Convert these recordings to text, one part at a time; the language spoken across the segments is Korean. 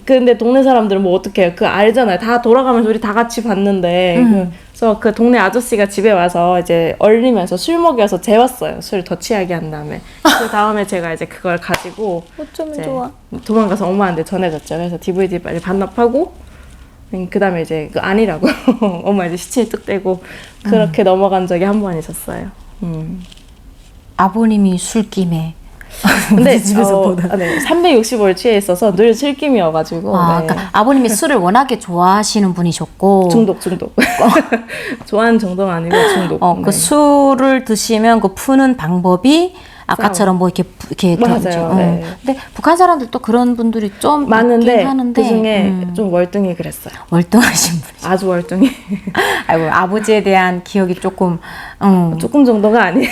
근데 동네 사람들은 뭐 어떡해요. 그 알잖아요. 다 돌아가면서 우리 다 같이 봤는데. 그래서 그 동네 아저씨가 집에 와서 이제 얼리면서 술 먹여서 재웠어요. 술 더 취하게 한 다음에. 그 다음에 제가 이제 그걸 가지고 어쩌면 좋아. 도망가서 엄마한테 전해줬죠. 그래서 DVD 빨리 반납하고 그 다음에 이제 그 아니라고 엄마 이제 시침이 뚝 떼고 그렇게 넘어간 적이 한 번 있었어요. 아버님이 술김에 근데 집에서 보다. 네, 365일 취해 있어서 늘 술김이어가지고. 네. 그러니까 아버님이 술을 워낙에 좋아하시는 분이셨고 중독. 좋아하는 정도는 아니고 중독. 그 술을 드시면 그 푸는 방법이 아까처럼 뭐 이렇게 맞아요. 네. 근데 북한 사람들도 그런 분들이 좀 많은데 하는데 그 중에 좀 월등히 그랬어요. 월등하신 분. 아주 월등히. 아이고 아버지에 대한 기억이 조금 조금 정도가 아니에요.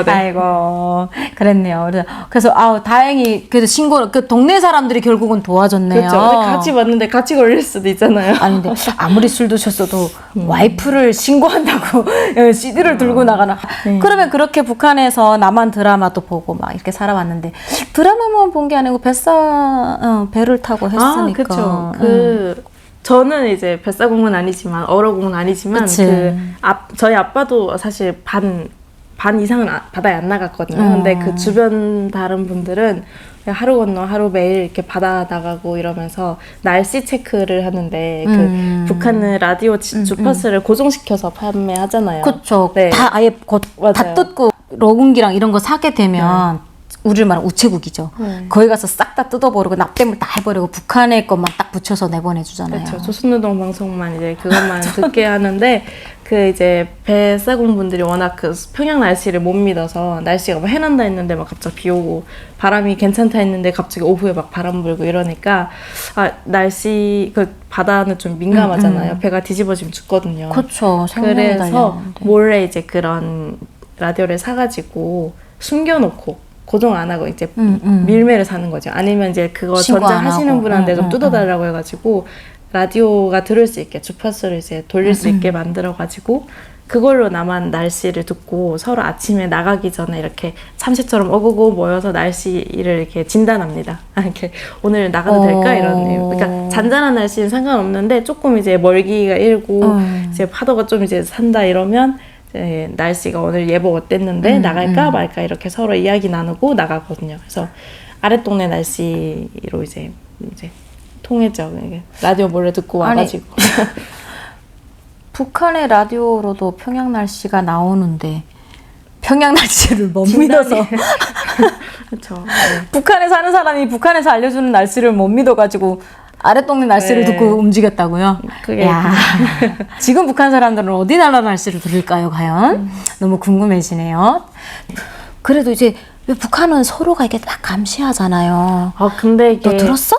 네. 아이고 그랬네요. 그래서 다행히 그래도 신고 그 동네 사람들이 결국은 도와줬네요. 그렇죠. 같이 봤는데 같이 걸릴 수도 있잖아요. 아니 근데 아무리 술 드셨어도 와이프를 신고한다고 CD를 들고 나가나. 그러면 그렇게 북한에서 남한 드라마도 보고 막 이렇게 살아왔는데 드라마만 본 게 아니고 배를 타고 했으니까. 그렇죠. 저는 이제 뱃사공은 아니지만 어로공은 아니지만 저희 아빠도 사실 반 이상은 바다에 안 나갔거든요. 근데 그 주변 다른 분들은 하루 건너 하루 매일 이렇게 바다 나가고 이러면서 날씨 체크를 하는데 그 북한은 라디오 주파수를 고정시켜서 판매하잖아요. 그렇죠. 네. 다 아예 다 뜯고 로군기랑 이런 거 사게 되면 우리를 말하면 우체국이죠. 거기 가서 싹 다 뜯어버리고 납땜을 다 해버리고 북한의 것만 딱 붙여서 내보내주잖아요. 그렇죠. 조선노동 방송만 이제 그것만 듣게 하는데 그 이제 뱃사공분들이 워낙 그 평양 날씨를 못 믿어서 날씨가 뭐 해난다 했는데 막 갑자기 비 오고 바람이 괜찮다 했는데 갑자기 오후에 막 바람 불고 이러니까 날씨 그 바다는 좀 민감하잖아요. 배가 뒤집어지면 죽거든요. 그렇죠. 그래서 몰래 이제 그런 라디오를 사가지고 숨겨놓고 고정 안 하고 이제 밀매를 사는 거죠. 아니면 이제 그거 전자하시는 분한테 좀 뜯어달라고 해가지고 라디오가 들을 수 있게 주파수를 이제 돌릴 수 있게 만들어가지고 그걸로 나만 날씨를 듣고 서로 아침에 나가기 전에 이렇게 참새처럼 어구고 모여서 날씨를 이렇게 진단합니다. 이렇게 오늘 나가도 될까 이런. 그러니까 잔잔한 날씨는 상관없는데 조금 이제 멀기가 일고 이제 파도가 좀 이제 산다 이러면. 날씨가 오늘 예보 어땠는데 나갈까 말까 이렇게 서로 이야기 나누고 나가거든요. 그래서 아랫동네 날씨로 이제 통했죠. 라디오 몰래 듣고 와가지고. 북한의 라디오로도 평양 날씨가 나오는데 평양 날씨를 못 믿어서 그렇죠. 북한에 사는 사람이 북한에서 알려주는 날씨를 못 믿어가지고 아랫동네 날씨를 듣고 움직였다고요? 지금 북한 사람들은 어디 나라 날씨를 들을까요, 과연? 너무 궁금해지네요. 그래도 이제 북한은 서로가 이게 딱 감시하잖아요. 근데 이게 너 들었어?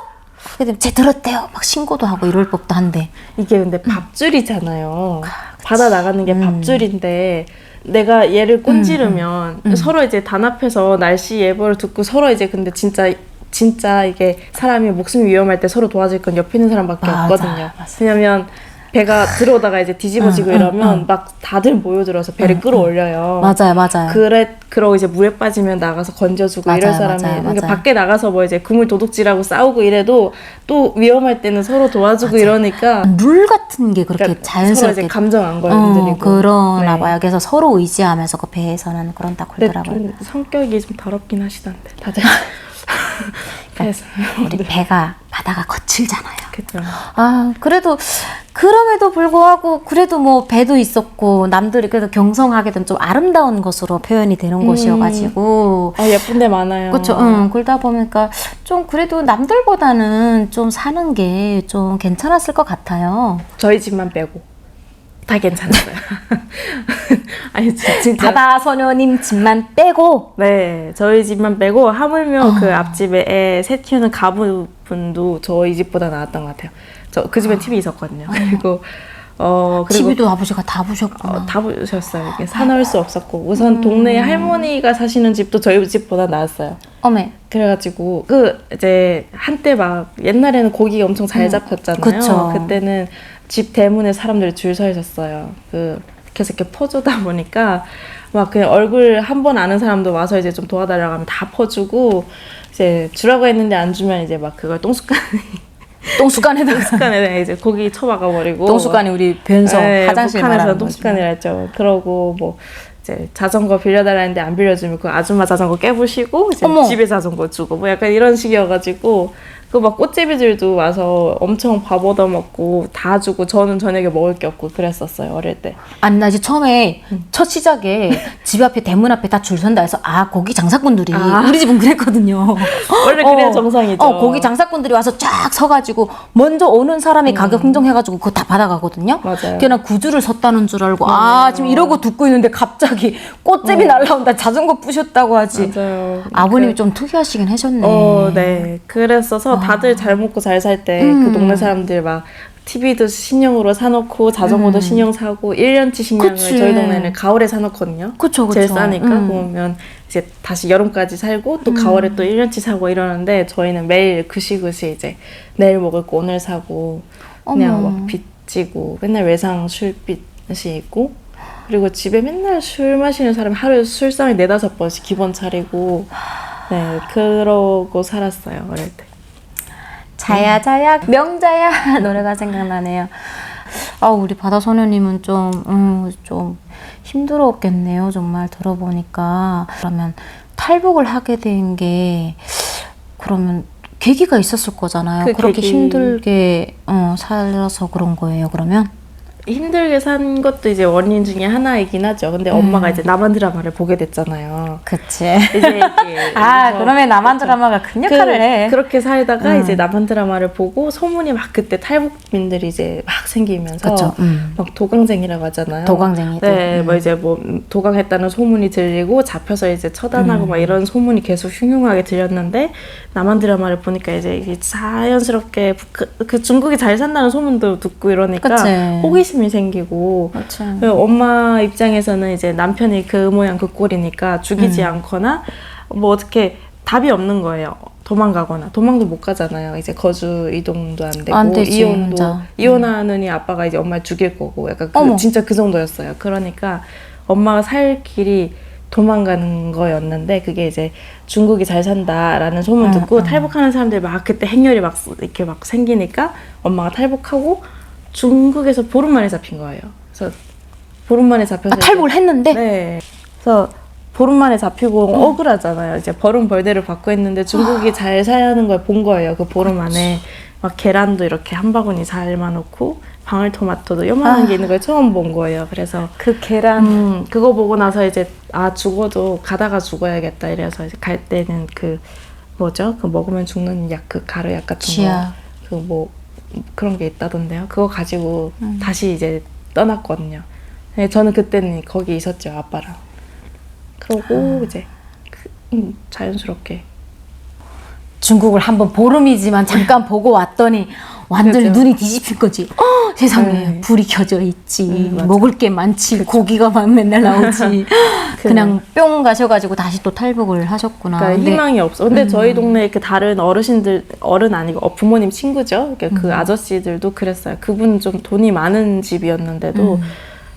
쟤 들었대요. 막 신고도 하고 이럴 법도 한데. 이게 근데 밥줄이잖아요. 바다 나가는 게 밥줄인데 내가 얘를 꼰지르면 서로 이제 단합해서 날씨 예보를 듣고 서로 이제 근데 진짜 이게 사람이 목숨이 위험할 때 서로 도와줄 건 옆에 있는 사람밖에 없거든요. 왜냐면 배가 들어오다가 이제 뒤집어지고 이러면 막 다들 모여들어서 배를 끌어올려요. 맞아요. 그러고 이제 물에 빠지면 나가서 건져주고 이럴 사람이. 그러니까 밖에 나가서 뭐 이제 그물 도둑질하고 싸우고 이래도 또 위험할 때는 서로 도와주고 이러니까. 룰 같은 게 그렇게 자연스럽게. 서로 이제 감정 안 걸리고. 그러나 봐요. 그래서 서로 의지하면서 그 배에서는 그런 딱 걸더라고요. 좀 성격이 좀 더럽긴 하시던데 다들. 그래서 우리 배가 바다가 거칠잖아요. 그렇죠. 그래도 그럼에도 불구하고 그래도 뭐 배도 있었고 남들이 그래도 경성하게든 좀 아름다운 것으로 표현이 되는 곳이어가지고 예쁜 데 많아요. 그렇죠. 그러다 보니까 좀 그래도 남들보다는 좀 사는 게 좀 괜찮았을 것 같아요. 저희 집만 빼고. 다 괜찮았어요. 아니 진짜 바다 소녀님 집만 빼고. 네, 저희 집만 빼고 하물며 그 앞집에 애 셋 키우는 가부분도 저희 집보다 나았던 것 같아요. 그 집엔 TV 있었거든요. 그리고 TV도 아버지가 다 보셨구나. 다 보셨어요. 이게 사놓을 수 없었고 우선 동네에 할머니가 사시는 집도 저희 집보다 나았어요. 어메. 그래가지고 이제 한때 막 옛날에는 고기 엄청 잘 잡혔잖아요. 그쵸. 그때는 집 대문에 사람들이 줄 서 있었어요. 계속 이렇게 퍼주다 보니까 막 그냥 얼굴 한 번 아는 사람도 와서 이제 좀 도와달라고 하면 다 퍼주고 이제 주라고 했는데 안 주면 이제 막 그걸 똥숟간에 이제 고기 쳐박아 버리고. 똥숟간이 우리 변성 네, 화장실 북한에서 말하는 똥숟간이라 했죠. 그러고 뭐 이제 자전거 빌려달라는데 안 빌려주면 그 아줌마 자전거 깨부시고 이제 어머. 집에 자전거 주고 뭐 약간 이런 식이어가지고 그 막 꽃제비들도 와서 엄청 밥 얻어먹고 다 주고 저는 저녁에 먹을 게 없고 그랬었어요 어릴 때. 아니 나 이제 처음에 첫 시작에 집 앞에 대문 앞에 다 줄 선다 해서 고기 장사꾼들이 우리 집은 그랬거든요. 원래 그래야 정상이죠. 고기 장사꾼들이 와서 쫙 서가지고 먼저 오는 사람이 가격 흥정해가지고 그거 다 받아가거든요. 맞아요. 그냥 구주를 섰다는 줄 알고 지금 이러고 듣고 있는데 갑자기 꽃제비 날라온다 자전거 부셨다고 하지. 맞아요. 아버님이 좀 특이하시긴 하셨네. 네. 그랬어서 다들 잘 먹고 잘 살 때 그 동네 사람들 막 TV도 신형으로 사놓고 자전거도 신형 사고 1년치 신형을 그치. 저희 동네는 가을에 사놓거든요. 그쵸. 제일 싸니까 그러면 이제 다시 여름까지 살고 또 가을에 또 1년치 사고 이러는데 저희는 매일 그시그시 이제 내일 먹을 거 오늘 사고 그냥 막 빚지고 맨날 외상 술빚이 있고 그리고 집에 맨날 술 마시는 사람이 하루에 술상을 4-5번씩 기본 차리고 네 그러고 살았어요 어릴 때. 자야 자야 명자야 노래가 생각나네요. 우리 바다소녀님은 좀 힘들었겠네요. 정말 들어보니까. 그러면 탈북을 하게 된 게 그러면 계기가 있었을 거잖아요. 그렇게 힘들게 살아서 그런 거예요. 그러면? 힘들게 산 것도 이제 원인 중에 하나이긴 하죠. 근데 엄마가 이제 남한 드라마를 보게 됐잖아요. 그치. 이제 그러면 남한 드라마가 큰 역할을 해. 그렇게 살다가 이제 남한 드라마를 보고 소문이 막 그때 탈북민들이 이제 막 생기면서 막 도강쟁이라고 하잖아요. 도강쟁이들. 네, 뭐 이제 뭐 도강했다는 소문이 들리고 잡혀서 이제 처단하고 막 이런 소문이 계속 흉흉하게 들렸는데 남한 드라마를 보니까 이제 이게 자연스럽게 그 중국이 잘 산다는 소문도 듣고 이러니까 그치. 호기심이 생기고 엄마 입장에서는 이제 남편이 그 모양 그 꼴이니까 죽이지 않거나 뭐 어떻게 답이 없는 거예요. 도망가거나 도망도 못 가잖아요. 이제 거주 이동도 안 되고 안 되지, 이혼도 혼자. 이혼하느니 아빠가 이제 엄마를 죽일 거고 약간 진짜 그 정도였어요. 그러니까 엄마가 살 길이 도망가는 거였는데 그게 이제 중국이 잘 산다라는 소문 듣고 탈북하는 사람들 막 그때 행렬이 막 이렇게 막 생기니까 엄마가 탈북하고 중국에서 보름 만에 잡힌 거예요. 그래서 보름 만에 잡혀서 탈북을 했는데? 네. 그래서 보름 만에 잡히고 억울하잖아요. 이제 벌은 벌대를 받고 했는데 중국이 잘 사는 걸 본 거예요. 그 보름 안에 막 계란도 이렇게 한 바구니 잘 마놓고 방울토마토도 요만한 게 있는 걸 처음 본 거예요. 그래서 그 계란 그거 보고 나서 이제 죽어도 가다가 죽어야겠다 이래서 이제 갈 때는 그 뭐죠? 그 먹으면 죽는 약 그 가루약 같은 쥐약. 거 그 뭐 그런 게 있다던데요. 그거 가지고 다시 이제 떠났거든요. 네, 저는 그때는 거기 있었죠 아빠랑. 그러고 이제 자연스럽게 중국을 한번 보름이지만 잠깐 보고 왔더니 완전히 그죠. 눈이 뒤집힐 거지. 세상에 불이 켜져 있지. 먹을 게 많지. 고기가 막 맨날 나오지. 그냥 뿅 가셔가지고 다시 또 탈북을 하셨구나. 그러니까 희망이 없어. 근데 저희 동네 그 다른 어르신들 어른 아니고 부모님 친구죠. 그러니까 그 아저씨들도 그랬어요. 그분 좀 돈이 많은 집이었는데도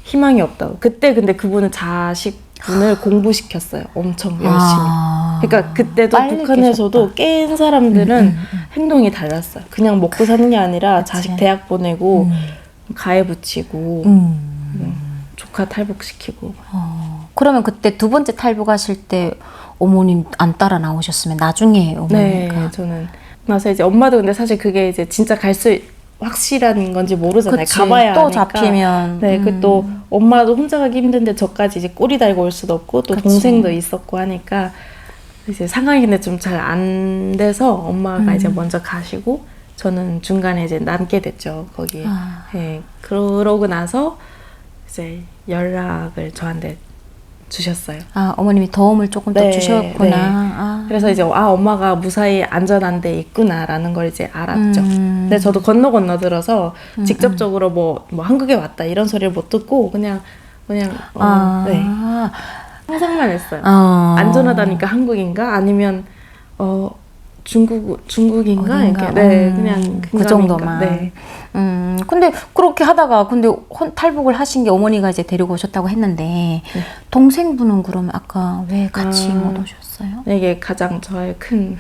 희망이 없다고. 그때 근데 그분은 자식분을 공부시켰어요. 엄청 열심히. 그러니까 그때도 북한에서도 깬 사람들은 행동이 달랐어요. 그냥 먹고 사는 게 아니라 자식 대학 보내고 가해 붙이고 조카 탈북시키고. 그러면 그때 두 번째 탈북하실 때 어머님 안 따라 나오셨으면 나중에 어머니가. 네, 저는 나서 이제 엄마도 근데 사실 그게 이제 진짜 갈 수 확실한 건지 모르잖아요. 그치, 가봐야 또 하니까. 잡히면. 네, 그 또 엄마도 혼자 가기 힘든데 저까지 이제 꼬리 달고 올 수도 없고 또 그치. 동생도 있었고 하니까 이제 상황이 근데 좀 잘 안 돼서 엄마가 이제 먼저 가시고 저는 중간에 이제 남게 됐죠 거기. 네, 그러고 나서 이제 연락을 저한테 주셨어요. 어머님이 도움을 조금 더 네, 주셨구나. 네. 그래서 이제 엄마가 무사히 안전한 데 있구나라는 걸 이제 알았죠. 근데 저도 건너 들어서 직접적으로 뭐 한국에 왔다 이런 소리를 못 듣고 그냥 네. 상상만 했어요. 안전하다니까 한국인가 아니면 중국인가 이렇게 네 그냥 그 정도만. 네. 근데 그렇게 하다가 근데 탈북을 하신 게 어머니가 이제 데리고 오셨다고 했는데 네. 동생분은 그러면 아까 왜 같이 못 오셨어요? 이게 가장 저의 큰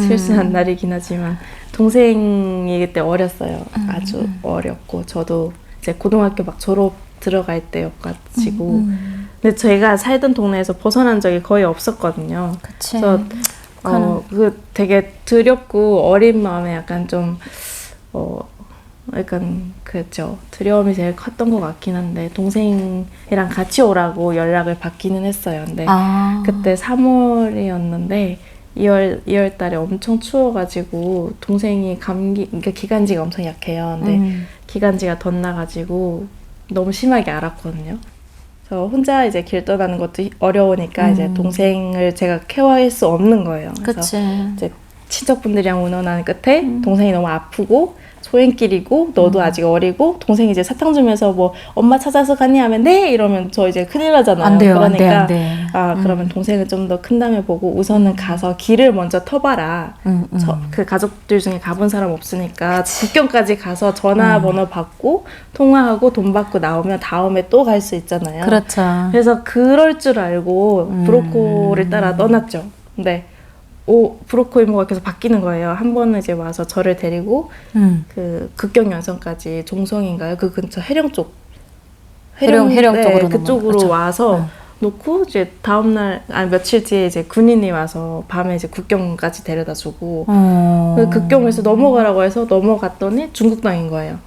실수한 날이긴 하지만 동생이 그때 어렸어요. 아주 어렸고 저도 이제 고등학교 막 졸업 들어갈 때여가지고 근데 제가 살던 동네에서 벗어난 적이 거의 없었거든요. 그치. 그래서 그 되게 두렵고 어린 마음에 약간 좀 약간 그렇죠. 두려움이 제일 컸던 것 같긴 한데 동생이랑 같이 오라고 연락을 받기는 했어요. 근데 그때 3월이었는데 2월 달에 엄청 추워가지고 동생이 그러니까 기관지가 엄청 약해요. 근데 기관지가 덧나가지고 너무 심하게 앓았거든요. 그래서 혼자 이제 길 떠나는 것도 어려우니까 이제 동생을 제가 케어할 수 없는 거예요. 그래서 이제 친척분들이랑 의논하는 끝에 동생이 너무 아프고 소행길이고 너도 아직 어리고 동생이 이제 사탕 주면서 뭐 엄마 찾아서 가니 하면 네 이러면 저 이제 큰일 나잖아요. 안 돼요, 그러니까 안 돼. 그러면 동생을 좀 더 큰 다음에 보고 우선은 가서 길을 먼저 터봐라. 그 가족들 중에 가본 사람 없으니까 국경까지 가서 전화번호 받고 통화하고 돈 받고 나오면 다음에 또 갈 수 있잖아요. 그렇죠. 그래서 그럴 줄 알고 브로코를 따라 떠났죠. 근데 브로코 이모가 계속 바뀌는 거예요. 한 번은 이제 와서 저를 데리고 그 국경연선까지 종성인가요? 그 근처 해령 쪽 해령 쪽으로 그쪽으로 그렇죠. 와서 놓고 이제 다음날 며칠 뒤에 이제 군인이 와서 밤에 이제 국경까지 데려다주고 그 국경에서 넘어가라고 해서 넘어갔더니 중국 땅인 거예요.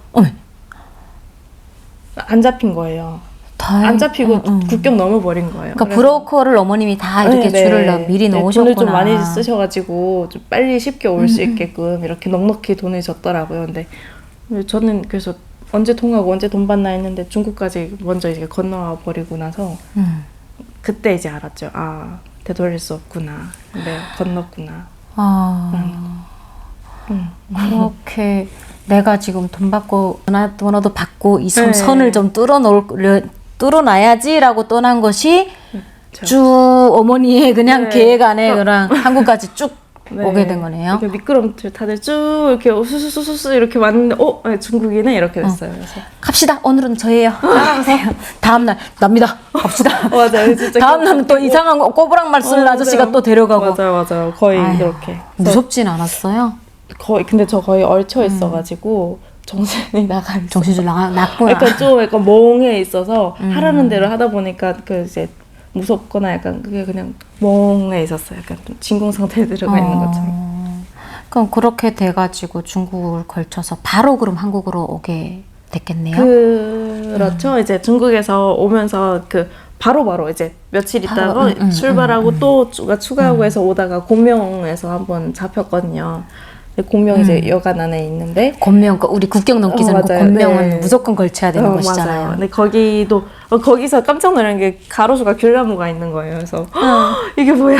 안 잡힌 거예요. 안 잡히고 국경 넘어버린 거예요. 그러니까 브로커를 어머님이 다 이렇게 줄을 미리 넣으셨구나. 돈을 좀 많이 쓰셔가지고 좀 빨리 쉽게 올 수 있게끔 이렇게 넉넉히 돈을 줬더라고요. 근데 저는 그래서 언제 통하고 언제 돈 받나 했는데 중국까지 먼저 이제 건너와 버리고 나서 그때 이제 알았죠. 되돌릴 수 없구나. 근데 건넜구나. 그렇게 내가 지금 돈 받고 전화번호도 받고 이 선을 좀 뚫어놔야지라고 떠난 것이 쭉 어머니의 그냥 계획 안에 그냥 한국까지 쭉 오게 된 거네요. 이렇게 미끄럼틀 다들 쭉 이렇게 수수수수 이렇게 왔는데 중국이네 이렇게 됐어요. 그래서 갑시다. 오늘은 저예요. 따라가세요. 다음날 납니다. 갑시다. 맞아요. 진짜 다음날은 또 이상한 거 꼬부랑말 쓰는 아저씨가 또 데려가고. 맞아요. 거의 그렇게. 무섭진 않았어요? 근데 저 거의 얼쳐 있어가지고 정신이 나간. 정신줄 났구나. 약간 멍해 있어서 하라는 대로 하다 보니까 그 이제 무섭거나 약간 그게 그냥 멍해 있었어요. 약간 좀 진공 상태에 들어가 있는 것처럼. 그럼 그렇게 돼가지고 중국을 걸쳐서 바로 그럼 한국으로 오게 됐겠네요. 그렇죠. 이제 중국에서 오면서 바로 이제 며칠 있다가 출발하고 또 추가하고 해서 오다가 곤명에서 한번 잡혔거든요. 곤명 이제 여관 안에 있는데 곤명 우리 국경 넘기 전에 곤명은 무조건 걸쳐야 되는 것이잖아요. 맞아요. 근데 거기서 깜짝 놀란 게 가로수가 귤나무가 있는 거예요. 그래서 이게 뭐야?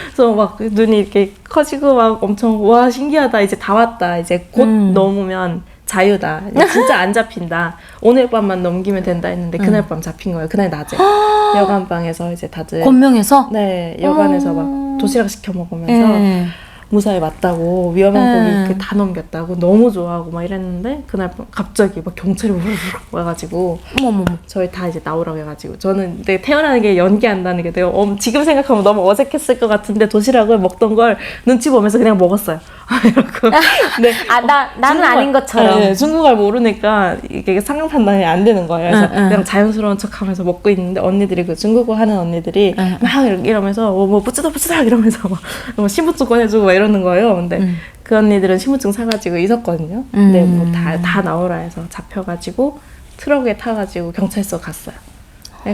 그래서 막 눈이 이렇게 커지고 막 엄청 와 신기하다. 이제 다 왔다. 이제 곧 넘으면 자유다. 진짜 안 잡힌다. 오늘 밤만 넘기면 된다 했는데 그날 밤 잡힌 거예요. 그날 낮에 여관 방에서 이제 다들 곤명에서 여관에서 막 도시락 시켜 먹으면서. 무사히 왔다고 위험한 고기 다 넘겼다고 너무 좋아하고 막 이랬는데 그날 갑자기 막 경찰이 우르르 와가지고 저희 다 이제 나오라고 해가지고 저는 내가 태어나는 게 연기한다는 게 내가 지금 생각하면 너무 어색했을 것 같은데 도시락을 먹던 걸 눈치 보면서 그냥 먹었어요. 이러고 나는 아닌 것처럼 중국어를 모르니까 이게 상황 판단이 안 되는 거예요. 그래서 그냥 자연스러운 척하면서 먹고 있는데 언니들이 중국어 하는 언니들이 막 이러면서 뭐 부츠다 이러면서 막 신분증 꺼내주고 막 이러는 거예요. 근데 그 언니들은 신분증 사가지고 있었거든요. 근데 뭐 다 나오라 해서 잡혀가지고 트럭에 타가지고 경찰서 갔어요.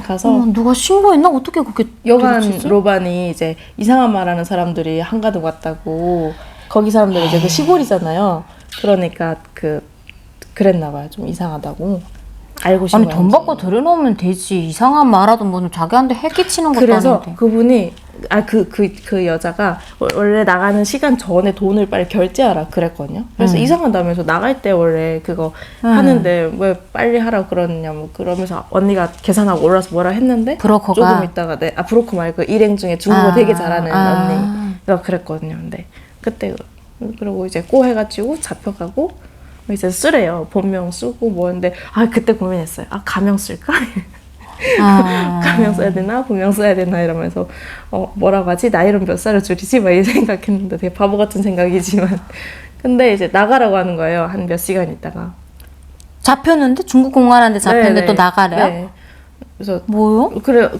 가서 누가 신고했나? 어떻게 그렇게 여관 로반이 이제 이상한 말하는 사람들이 한가득 왔다고. 거기 사람들은 이제 그 시골이잖아요. 그러니까 그랬나 봐요. 좀 이상하다고. 알고 싶은 돈 받고 들여놓으면 되지. 이상한 말하도 뭐 자기한테 해끼치는 것도 그래서 아닌데. 그분이 그 여자가 원래 나가는 시간 전에 돈을 빨리 결제하라 그랬거든요. 그래서 이상하다면서 나갈 때 원래 그거 하는데 왜 빨리 하라고 그러느냐 뭐 그러면서 언니가 계산하고 올라서 뭐라 했는데 브로커가 조금 있다가 브로커 말고 일행 중에 중국어 되게 잘하는 언니가 그랬거든요. 근데 그때 그리고 이제 꼬 해가지고 잡혀가고 이제 쓰래요. 본명 쓰고 뭐였는데 그때 고민했어요. 가명 쓸까? 가명 써야 되나 본명 써야 되나 이러면서 뭐라고 하지? 나이를 몇 살을 줄이지? 막 이 생각했는데 되게 바보 같은 생각이지만 근데 이제 나가라고 하는 거예요. 한 몇 시간 있다가 잡혔는데 중국 공안한테 잡혔는데 또 나가래요? 네. 그래서 뭐요?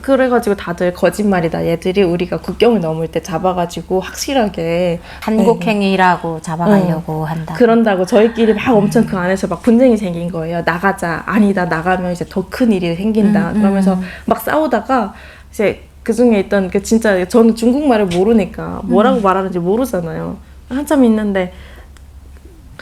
그래가지고 다들 거짓말이다. 얘들이 우리가 국경을 넘을 때 잡아가지고 확실하게 한국행위라고 잡아가려고 한다. 그런다고 저희끼리 막 엄청 그 안에서 막 분쟁이 생긴 거예요. 나가자. 아니다. 나가면 이제 더 큰 일이 생긴다. 그러면서 막 싸우다가 이제 그 중에 있던 그 진짜 저는 중국말을 모르니까 뭐라고 말하는지 모르잖아요. 한참 있는데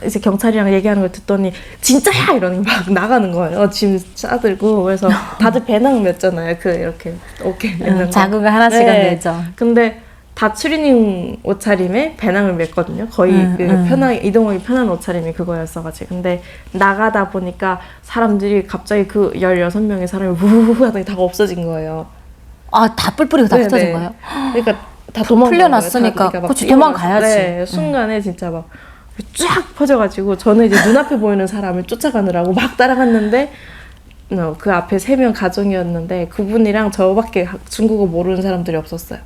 이제 경찰이랑 얘기하는 걸 듣더니 진짜야 이러는 막 나가는 거예요. 짐 싸들고. 그래서 다들 배낭 맸잖아요. 이렇게 어깨 매는 거. 작은 거 하나씩은 매죠. 근데 다 추리닝 옷차림에 배낭을 맸거든요. 거의 이동하기 편한 옷차림이 그거였어가지고. 근데 나가다 보니까 사람들이 갑자기 그 16명의 사람이 우우우 하더니 다 없어진 거예요. 다 뿔뿔이가 다 없어진 거예요? 그러니까 다 도망간 풀려났으니까. 거예요. 그렇지, 도망가야지. 네, 순간에 진짜 막 쫙 퍼져가지고 저는 이제 눈앞에 보이는 사람을 쫓아가느라고 막 따라갔는데 그 앞에 3명 가정이었는데 그분이랑 저밖에 중국어 모르는 사람들이 없었어요.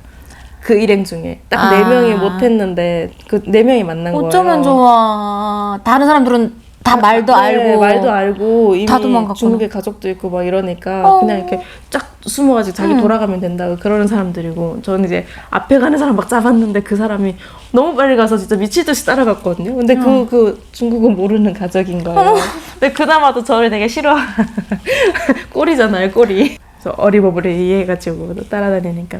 그 일행 중에 딱 4명이 못했는데 그 4명이 만난 거예요. 어쩌면 좋아. 다른 사람들은 다 말도 알고 이미 다 도망갔구나. 중국에 가족도 있고 막 이러니까 그냥 이렇게 쫙 숨어가지고 자기 돌아가면 된다 그러는 사람들이고 저는 이제 앞에 가는 사람 막 잡았는데 그 사람이 너무 빨리 가서 진짜 미칠 듯이 따라갔거든요. 근데 그 중국어 모르는 가족인 거예요. 근데 그나마도 저를 되게 싫어. 꼴이잖아요, 꼴이. 그래서 어리버리 이해해가지고 따라다니니까